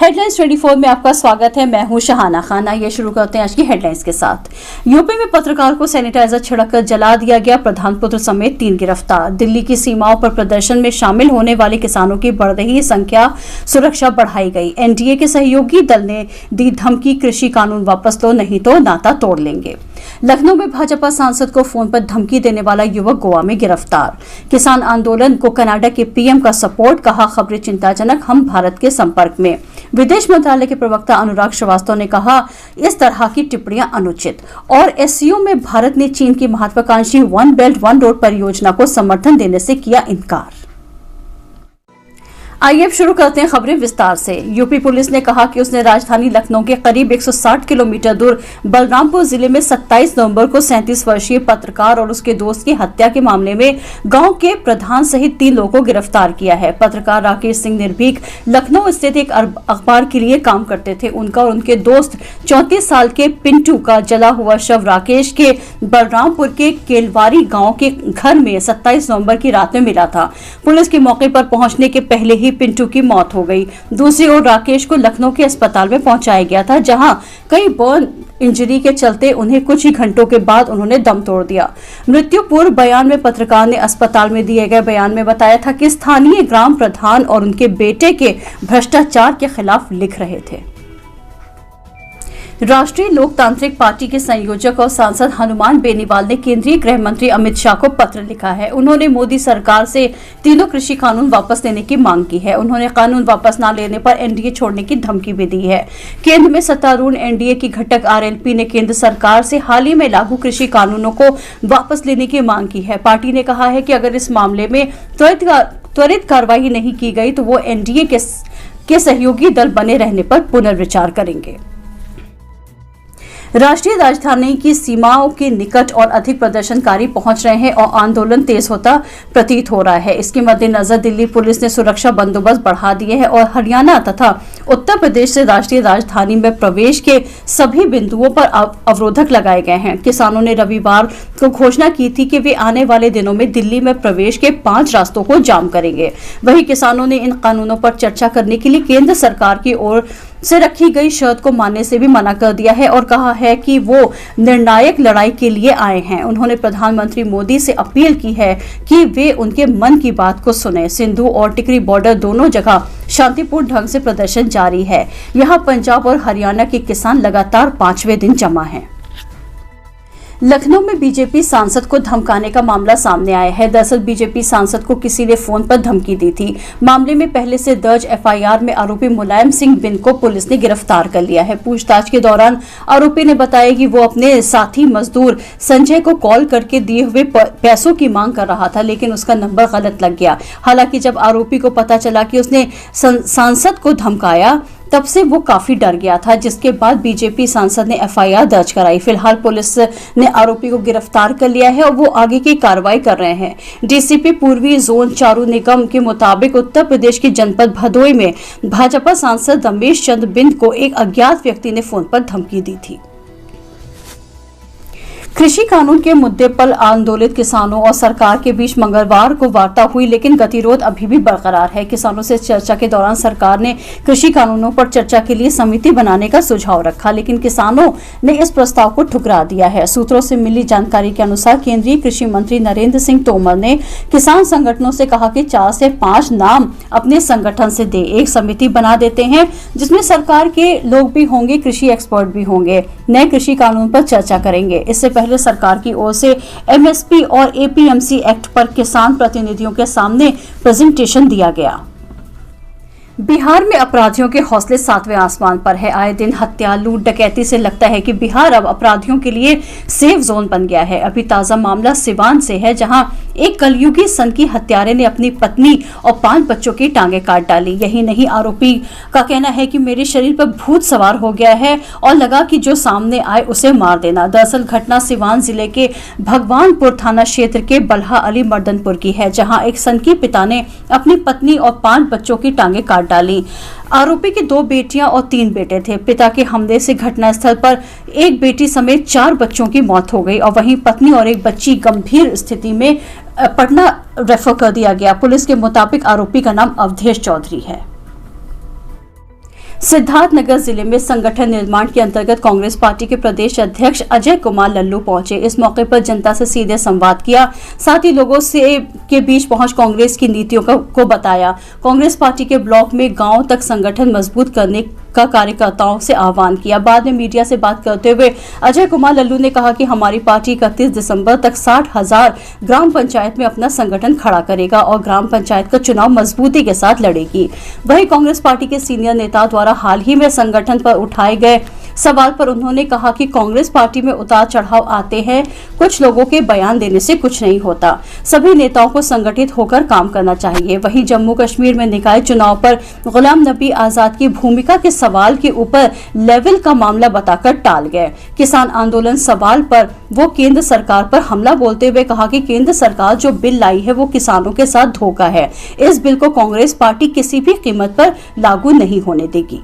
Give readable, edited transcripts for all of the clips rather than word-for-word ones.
Headlines 24 में आपका स्वागत है। मैं हूं शहाना खान। आइए शुरू करते हैं आज की हेडलाइंस के साथ। यूपी में पत्रकार को सैनिटाइजर छिड़ककर जला दिया गया, प्रधान पुत्र समेत 3 गिरफ्तार। दिल्ली की सीमाओं पर प्रदर्शन में शामिल होने वाले किसानों की बढ़ रही संख्या, सुरक्षा बढ़ाई गई। एनडीए के सहयोगी दल ने दी धमकी, कृषि कानून वापस लो नहीं तो नाता तोड़ लेंगे। लखनऊ में भाजपा सांसद को फोन पर धमकी देने वाला युवक गोवा में गिरफ्तार। किसान आंदोलन को कनाडा के पीएम का सपोर्ट, कहा खबरें चिंताजनक, हम भारत के संपर्क में। विदेश मंत्रालय के प्रवक्ता अनुराग श्रीवास्तव ने कहा इस तरह की टिप्पणियां अनुचित। और एससीओ में भारत ने चीन की महत्वाकांक्षी वन बेल्ट वन रोड परियोजना को समर्थन देने से किया इनकार। आइए अब शुरू करते हैं खबरें विस्तार से। यूपी पुलिस ने कहा कि उसने राजधानी लखनऊ के करीब 160 किलोमीटर दूर बलरामपुर जिले में 27 नवंबर को 37 वर्षीय पत्रकार और उसके दोस्त की हत्या के मामले में गांव के प्रधान सहित 3 लोगों को गिरफ्तार किया है। पत्रकार राकेश सिंह निर्भीक लखनऊ स्थित एक अखबार के लिए काम करते थे। उनका और उनके दोस्त 34 साल के पिंटू का जला हुआ शव राकेश के बलरामपुर के केलवारी गाँव के घर में 27 नवम्बर की रात में मिला था। पुलिस के मौके पर पहुंचने के पहले ही पिंटू की मौत हो गई। दूसरी ओर राकेश को लखनऊ के अस्पताल में पहुंचाया गया था, जहां कई बर्न इंजरी के चलते उन्हें कुछ ही घंटों के बाद उन्होंने दम तोड़ दिया। मृत्यु पूर्व बयान में पत्रकार ने अस्पताल में दिए गए बयान में बताया था कि स्थानीय ग्राम प्रधान और उनके बेटे के भ्रष्टाचार के खिलाफ लिख रहे थे। राष्ट्रीय लोकतांत्रिक पार्टी के संयोजक और सांसद हनुमान बेनीवाल ने केंद्रीय गृह मंत्री अमित शाह को पत्र लिखा है। उन्होंने मोदी सरकार से तीनों कृषि कानून वापस लेने की मांग की है। उन्होंने कानून वापस न लेने पर एनडीए छोड़ने की धमकी भी दी है। केंद्र में सत्तारूढ़ एनडीए की घटक आरएलपी ने केंद्र सरकार से हाल ही में लागू कृषि कानूनों को वापस लेने की मांग की है। पार्टी ने कहा है कि अगर इस मामले में त्वरित कार्रवाई नहीं की गई तो वो एनडीए के सहयोगी दल बने रहने पर पुनर्विचार करेंगे। राष्ट्रीय राजधानी की सीमाओं के निकट और अधिक प्रदर्शनकारी पहुंच रहे हैं और आंदोलन तेज होता प्रतीत हो रहा है। इसके मद्देनजर दिल्ली पुलिस ने सुरक्षा बंदोबस्त बढ़ा दिए हैं और हरियाणा तथा उत्तर प्रदेश से राष्ट्रीय राजधानी में प्रवेश के सभी बिंदुओं पर अवरोधक लगाए गए हैं। किसानों ने रविवार को घोषणा की थी कि वे आने वाले दिनों में दिल्ली में प्रवेश के 5 रास्तों को जाम करेंगे। वहीं किसानों ने इन कानूनों पर चर्चा करने के लिए केंद्र सरकार की ओर से रखी गई शर्त को मानने से भी मना कर दिया है और कहा है कि वो निर्णायक लड़ाई के लिए आए हैं। उन्होंने प्रधानमंत्री मोदी से अपील की है कि वे उनके मन की बात को सुने। सिंधु और टिकरी बॉर्डर दोनों जगह शांतिपूर्ण ढंग से प्रदर्शन जारी है। यहाँ पंजाब और हरियाणा के किसान लगातार 5वें दिन जमा हैं। लखनऊ में बीजेपी सांसद को धमकाने का मामला सामने आया है। दरअसल बीजेपी सांसद को किसी ने फोन पर धमकी दी थी। मामले में पहले से दर्ज एफआईआर में आरोपी मुलायम सिंह बिंद को पुलिस ने गिरफ्तार कर लिया है। पूछताछ के दौरान आरोपी ने बताया कि वो अपने साथी मजदूर संजय को कॉल करके दिए हुए पैसों की मांग कर रहा था, लेकिन उसका नंबर गलत लग गया। हालांकि जब आरोपी को पता चला कि उसने सांसद को धमकाया तब से वो काफी डर गया था, जिसके बाद बीजेपी सांसद ने एफआईआर दर्ज कराई। फिलहाल पुलिस ने आरोपी को गिरफ्तार कर लिया है और वो आगे की कार्रवाई कर रहे हैं। डीसीपी पूर्वी जोन चारू निगम के मुताबिक उत्तर प्रदेश के जनपद भदोई में भाजपा सांसद रमेश चंद्र बिंद को एक अज्ञात व्यक्ति ने फोन पर धमकी दी थी। कृषि कानून के मुद्दे पर आंदोलित किसानों और सरकार के बीच मंगलवार को वार्ता हुई, लेकिन गतिरोध अभी भी बरकरार है। किसानों से चर्चा के दौरान सरकार ने कृषि कानूनों पर चर्चा के लिए समिति बनाने का सुझाव रखा, लेकिन किसानों ने इस प्रस्ताव को ठुकरा दिया है। सूत्रों से मिली जानकारी के अनुसार केंद्रीय कृषि मंत्री नरेंद्र सिंह तोमर ने किसान संगठनों से कहा कि 4 से 5 नाम अपने संगठन से दे, एक समिति बना देते हैं जिसमें सरकार के लोग भी होंगे, कृषि एक्सपर्ट भी होंगे, नए कृषि कानून पर चर्चा करेंगे। इससे पहले सरकार की ओर से एमएसपी और एपीएमसी एक्ट पर किसान प्रतिनिधियों के सामने प्रेजेंटेशन दिया गया। बिहार में अपराधियों के हौसले 7वें आसमान पर है। आए दिन हत्या, लूट, डकैती से लगता है कि बिहार अब अपराधियों के लिए सेफ जोन बन गया है। अभी ताजा मामला सिवान से है, जहां एक कलयुगी सन की हत्यारे ने अपनी पत्नी और 5 बच्चों की टांगें काट डाली। यही नहीं, आरोपी का कहना है कि मेरे शरीर पर भूत सवार हो गया है और लगा कि जो सामने आए उसे मार देना। दरअसल घटना सिवान जिले के भगवानपुर थाना क्षेत्र के बल्हा अली मर्दनपुर की है, जहाँ एक सन की पिता ने अपनी पत्नी और 5 बच्चों की टांगें काट डाली। आरोपी की 2 बेटियां और 3 बेटे थे। पिता के हमले से घटनास्थल पर एक बेटी समेत 4 बच्चों की मौत हो गई और वहीं पत्नी और एक बच्ची गंभीर स्थिति में पटना रेफर कर दिया गया। पुलिस के मुताबिक आरोपी का नाम अवधेश चौधरी है। सिद्धार्थनगर जिले में संगठन निर्माण के अंतर्गत कांग्रेस पार्टी के प्रदेश अध्यक्ष अजय कुमार लल्लू पहुंचे। इस मौके पर जनता से सीधे संवाद किया, साथ ही लोगों से के बीच पहुंच कांग्रेस की नीतियों को बताया। कांग्रेस पार्टी के ब्लॉक में गांव तक संगठन मजबूत करने का कार्यकर्ताओं से आह्वान किया। बाद में मीडिया से बात करते हुए अजय कुमार लल्लू ने कहा कि हमारी पार्टी 31 दिसंबर तक 60,000 ग्राम पंचायत में अपना संगठन खड़ा करेगा और ग्राम पंचायत का चुनाव मजबूती के साथ लड़ेगी। वहीं कांग्रेस पार्टी के सीनियर नेता द्वारा हाल ही में संगठन पर उठाए गए सवाल पर उन्होंने कहा कि कांग्रेस पार्टी में उतार चढ़ाव आते हैं, कुछ लोगों के बयान देने से कुछ नहीं होता। सभी नेताओं को संगठित होकर काम करना चाहिए। वहीं जम्मू कश्मीर में निकाय चुनाव पर गुलाम नबी आजाद की भूमिका के सवाल के ऊपर लेवल का मामला बताकर टाल गए। किसान आंदोलन सवाल पर वो केंद्र सरकार पर हमला बोलते हुए कहा कि केंद्र सरकार जो बिल लाई है वो किसानों के साथ धोखा है। इस बिल को कांग्रेस पार्टी किसी भी कीमत पर लागू नहीं होने देगी।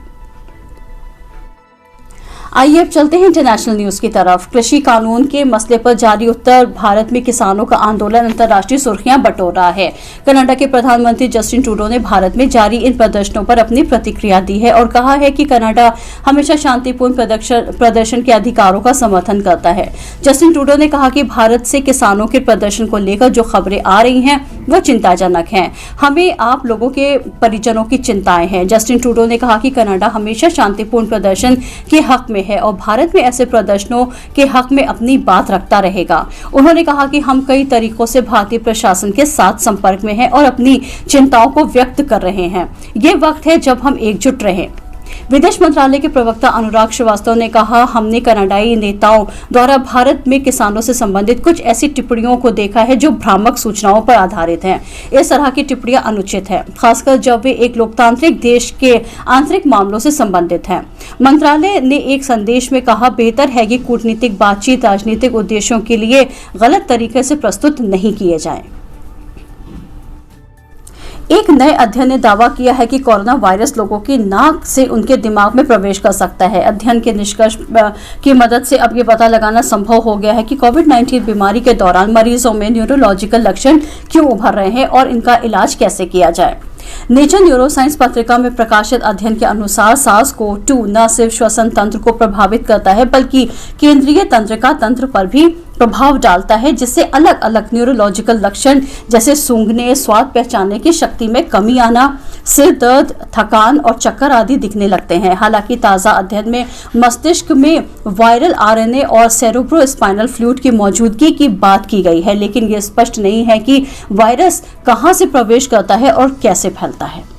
आइए अब चलते हैं इंटरनेशनल न्यूज की तरफ। कृषि कानून के मसले पर जारी उत्तर भारत में किसानों का आंदोलन अंतर्राष्ट्रीय सुर्खियां बटोर रहा है। कनाडा के प्रधानमंत्री जस्टिन ट्रूडो ने भारत में जारी इन प्रदर्शनों पर अपनी प्रतिक्रिया दी है और कहा है कि कनाडा हमेशा शांतिपूर्ण प्रदर्शन के अधिकारों का समर्थन करता है। जस्टिन ट्रूडो ने कहा कि भारत से किसानों के प्रदर्शन को लेकर जो खबरें आ रही हैं वो चिंताजनक हैं। हमें आप लोगों के परिजनों की चिंताएं हैं। जस्टिन ट्रूडो ने कहा कि कनाडा हमेशा शांतिपूर्ण प्रदर्शन के हक में है और भारत में ऐसे प्रदर्शनों के हक में अपनी बात रखता रहेगा। उन्होंने कहा कि हम कई तरीकों से भारतीय प्रशासन के साथ संपर्क में हैं और अपनी चिंताओं को व्यक्त कर रहे हैं। ये वक्त है जब हम एकजुट रहें। विदेश मंत्रालय के प्रवक्ता अनुराग श्रीवास्तव ने कहा, हमने कनाडाई नेताओं द्वारा भारत में किसानों से संबंधित कुछ ऐसी टिप्पणियों को देखा है जो भ्रामक सूचनाओं पर आधारित हैं। इस तरह की टिप्पणियां अनुचित है, खासकर जब वे एक लोकतांत्रिक देश के आंतरिक मामलों से संबंधित हैं। मंत्रालय ने एक संदेश में कहा, बेहतर है कि कूटनीतिक बातचीत राजनीतिक उद्देश्यों के लिए गलत तरीके से प्रस्तुत नहीं किए जाए। एक नए अध्ययन ने दावा किया है कि कोरोना वायरस लोगों की नाक से उनके दिमाग में प्रवेश कर सकता है। अध्ययन के निष्कर्ष की मदद से अब ये पता लगाना संभव हो गया है कि कोविड-19 बीमारी के दौरान मरीजों में न्यूरोलॉजिकल लक्षण क्यों उभर रहे हैं और इनका इलाज कैसे किया जाए। नेचर न्यूरोसाइंस पत्रिका में प्रकाशित अध्ययन के अनुसार SARS-CoV-2 न सिर्फ श्वसन तंत्र को प्रभावित करता है बल्कि केंद्रीय तंत्रिका तंत्र पर भी प्रभाव डालता है, जिससे अलग अलग न्यूरोलॉजिकल लक्षण जैसे सूंघने, स्वाद पहचानने की शक्ति में कमी आना, सिर दर्द, थकान और चक्कर आदि दिखने लगते हैं। हालांकि ताजा अध्ययन में मस्तिष्क में वायरल RNA और सेरेब्रोस्पाइनल फ्लूइड की मौजूदगी की बात की गई है, लेकिन यह स्पष्ट नहीं है कि वायरस कहां से प्रवेश करता है और कैसे फैलता है।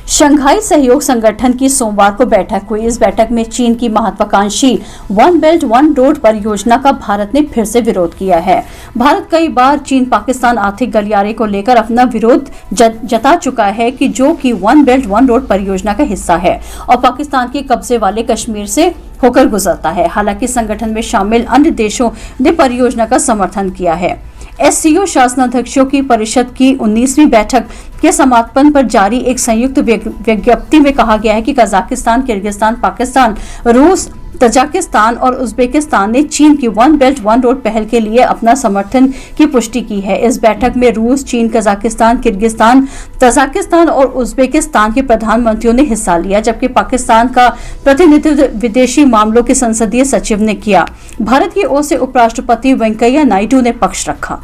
शंघाई सहयोग संगठन की सोमवार को बैठक हुई। इस बैठक में चीन की महत्वाकांक्षी वन बेल्ट वन रोड परियोजना का भारत ने फिर से विरोध किया है। भारत कई बार चीन पाकिस्तान आर्थिक गलियारे को लेकर अपना विरोध जता चुका है कि जो कि वन बेल्ट वन रोड परियोजना का हिस्सा है और पाकिस्तान के कब्जे वाले कश्मीर से होकर गुजरता है। हालांकि संगठन में शामिल अन्य देशों ने परियोजना का समर्थन किया है। SCO शासनाध्यक्षों की परिषद की 19वीं बैठक के समापन पर जारी एक संयुक्त विज्ञप्ति में कहा गया है कि कजाकिस्तान, किर्गिस्तान, पाकिस्तान, रूस, तजाकिस्तान और उज्बेकिस्तान ने चीन की वन बेल्ट वन रोड पहल के लिए अपना समर्थन की पुष्टि की है। इस बैठक में रूस, चीन, कजाकिस्तान, किर्गिस्तान, तजाकिस्तान और उज्बेकिस्तान के प्रधानमंत्रियों ने हिस्सा लिया, जबकि पाकिस्तान का प्रतिनिधित्व विदेशी मामलों के संसदीय सचिव ने किया। भारत की ओर से उपराष्ट्रपति वेंकैया नायडू ने पक्ष रखा।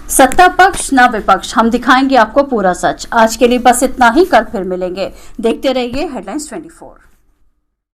सत्ता पक्ष न विपक्ष, हम दिखाएंगे आपको पूरा सच। आज के लिए बस इतना ही, कल फिर मिलेंगे। देखते रहिए हेडलाइंस 24।